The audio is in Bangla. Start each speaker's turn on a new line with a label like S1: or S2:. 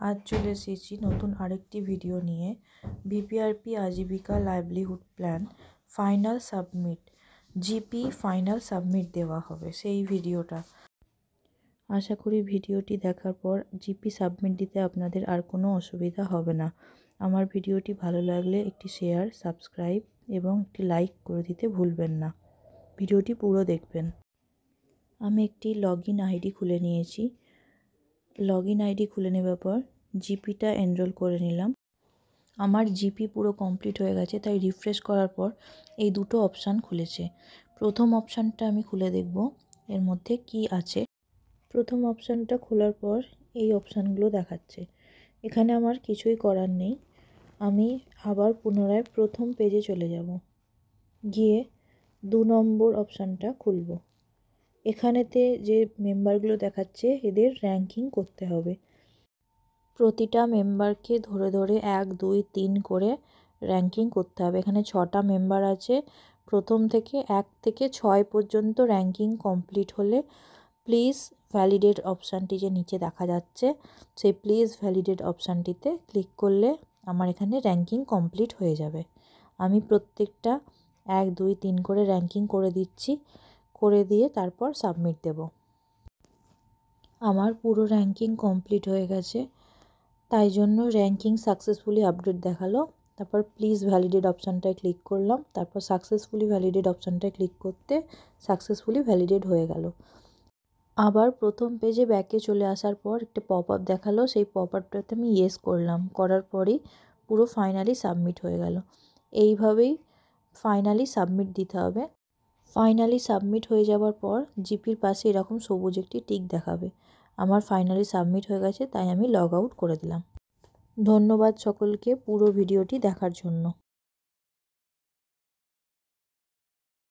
S1: আজ চলে এসেছি নতুন আরেকটি ভিডিও নিয়ে। BPRP Ajeevika livelihood plan final submit, GP final submit দেওয়া হবে সেই ভিডিওটা। আশা করি ভিডিওটি দেখার পর জিপি সাবমিট দিতে আপনাদের আর কোনো অসুবিধা হবে না। আমার ভিডিওটি ভালো লাগলে একটি শেয়ার, সাবস্ক্রাইব এবং একটি লাইক করে দিতে ভুলবেন না। ভিডিওটি পুরো দেখবেন। আমি একটি লগইন আইডি খুলে নিয়েছি। লগইন আইডি খুলে নেওয়ার পর জিপিটা এনরোল করে নিলাম। আমার জিপি পুরো কমপ্লিট হয়ে গেছে, তাই রিফ্রেশ করার পর এই দুটো অপশান খুলেছে। প্রথম অপশানটা আমি খুলে দেখব এর মধ্যে কি আছে। প্রথম অপশানটা খোলার পর এই অপশানগুলো দেখাচ্ছে। এখানে আমার কিছুই করার নেই। আমি আবার পুনরায় প্রথম পেজে চলে যাব, গিয়ে 2 নম্বর অপশানটা খুলব। এখানেতে যে মেম্বারগুলো দেখাচ্ছে এদের র্যাঙ্কিং করতে হবে। প্রতিটা মেম্বারকে ধরে ধরে 1, 2, 3 করে র্যাঙ্কিং করতে হবে। এখানে 6টা মেম্বার আছে। প্রথম থেকে 1 থেকে 6 পর্যন্ত র্যাঙ্কিং কমপ্লিট হলে প্লিজ ভ্যালিডেট অপশানটি যে নিচে দেখা যাচ্ছে, সেই প্লিজ ভ্যালিডেট অপশানটিতে ক্লিক করলে আমার এখানে র্যাঙ্কিং কমপ্লিট হয়ে যাবে। আমি প্রত্যেকটা 1, 2, 3 করে র্যাঙ্কিং করে দিচ্ছি। করে দিয়ে তারপর সাবমিট দেব। আমার পুরো র্যাঙ্কিং কমপ্লিট হয়ে গেছে, তাই জন্য র্যাঙ্কিং সাকসেসফুলি আপডেট দেখালো। তারপর প্লিজ ভ্যালিডেট অপশানটায় ক্লিক করলাম। তারপর সাকসেসফুলি ভ্যালিডেট অপশানটায় ক্লিক করতে সাকসেসফুলি ভ্যালিডেট হয়ে গেল। আবার প্রথম পেজে ব্যাকে চলে আসার পর একটা পপ আপ দেখালো। সেই পপ আপটাতে আমি ইয়েস করলাম। করার পরেই পুরো ফাইনালি সাবমিট হয়ে গেল। এইভাবেই ফাইনালি সাবমিট দিতে হবে। ফাইনালি সাবমিট হয়ে যাওয়ার পর জিপির পাশে এরকম সবুজ একটি টিক দেখাবে। আমার ফাইনালি সাবমিট হয়ে গেছে, তাই আমি লগ আউট করে দিলাম। ধন্যবাদ সকলকে পুরো ভিডিওটি দেখার জন্য।